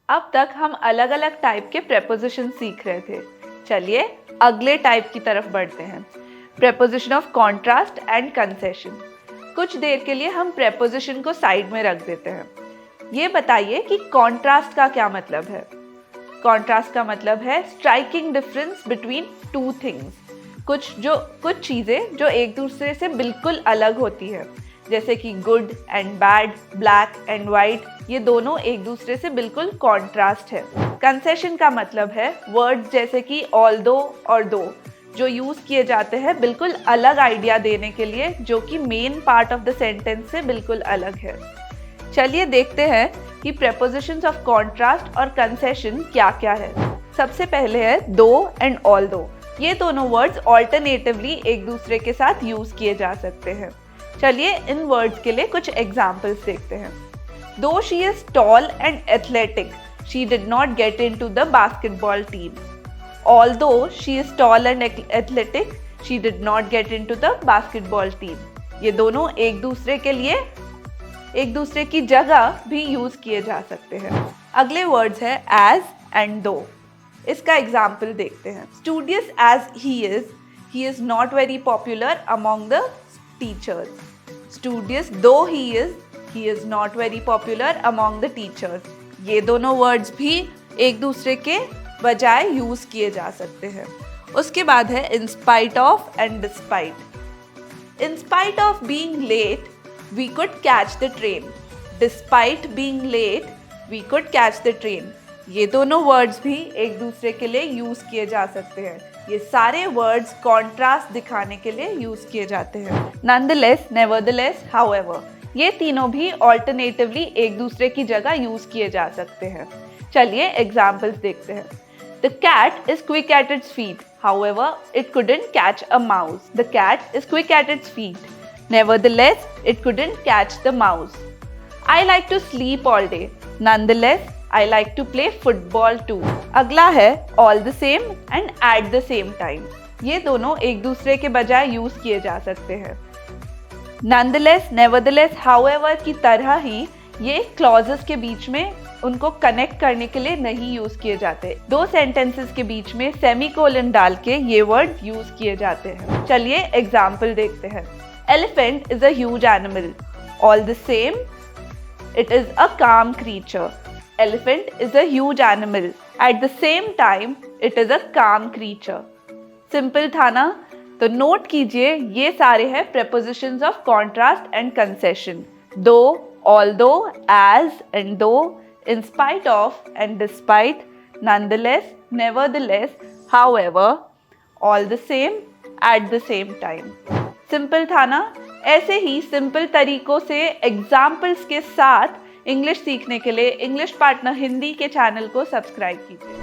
अब तक हम अलग अलग टाइप के प्रेपोजिशन सीख रहे थे। चलिए अगले टाइप की तरफ बढ़ते हैं, preposition of contrast and concession. कुछ देर के लिए हम प्रेपोजिशन को साइड में रख देते हैं। ये बताइए कि कॉन्ट्रास्ट का क्या मतलब है। कॉन्ट्रास्ट का मतलब है striking difference between two things. कुछ चीज़ें जो एक दूसरे से बिल्कुल अलग होती है, जैसे कि good and bad, black and white, ये दोनों एक दूसरे से बिल्कुल कॉन्ट्रास्ट है। कंसेशन का मतलब है वर्ड्स जैसे कि ऑल्दो और दो, जो यूज़ किए जाते हैं बिल्कुल अलग आइडिया देने के लिए, जो कि main part of the sentence से बिल्कुल अलग है। चलिए देखते हैं कि प्रेपोजिशंस ऑफ कॉन्ट्रास्ट और कंसेशन क्या क्या है। सबसे पहले है दो एंड ऑल्दो। ये दोनों वर्ड्स ऑल्टरनेटिवली एक दूसरे के साथ यूज़ किए जा सकते हैं। चलिए इन वर्ड्स के लिए कुछ एग्जाम्पल्स देखते हैं। Though she is tall and athletic, she did not get into the basketball team. Although she is tall and athletic, she did not get into the basketball team. ये दोनों एक दूसरे के लिए एक दूसरे की जगह भी यूज किए जा सकते हैं। अगले वर्ड्स है as and though। इसका एग्जाम्पल देखते हैं। Studious as he is not very popular among the teachers. Studious though he is not very popular among the teachers. ये दोनों वर्ड्स भी एक दूसरे के बजाय यूज किए जा सकते हैं। उसके बाद है in spite of and despite. In spite of being late, we could catch the train. Despite being late, we could catch the train. ये दोनों वर्ड्स भी एक दूसरे के लिए यूज किए जा सकते हैं। ये सारे वर्ड्स कॉन्ट्रास्ट दिखाने के लिए यूज किए जाते हैं। Nonetheless, nevertheless, however, ये तीनों भी ऑल्टरनेटिवली एक दूसरे की जगह यूज किए जा सकते हैं। चलिए एग्जाम्पल्स देखते हैं। The cat is quick at its feet. However, it couldn't catch a mouse. The cat is quick at its feet. Nevertheless, it couldn't catch the mouse. I like to sleep all day. Nonetheless, I like to play football too. अगला है all the same and at the same time. ये दोनों एक दूसरे के बजाय use किए जा सकते हैं। Nonetheless, nevertheless, however की तरह ही ये क्लॉजेस के बीच में उनको कनेक्ट करने के लिए नहीं यूज किए जाते। दो सेंटेंसेस के बीच में सेमीकोलन डाल के ये वर्ड यूज किए जाते हैं। चलिए एग्जाम्पल देखते हैं। Elephant is a huge animal. All the same, it is a calm creature. Elephant is a huge animal. At the same time, it is a calm creature. Simple था ना? तो note कीजिए ये सारे हैं prepositions of contrast and concession. Though, although, as and though, in spite of and despite, nonetheless, nevertheless, however, all the same, at the same time. Simple था ना? ऐसे ही सिंपल तरीकों से एग्जाम्पल्स के साथ इंग्लिश सीखने के लिए इंग्लिश पार्टनर हिंदी के चैनल को सब्सक्राइब कीजिए।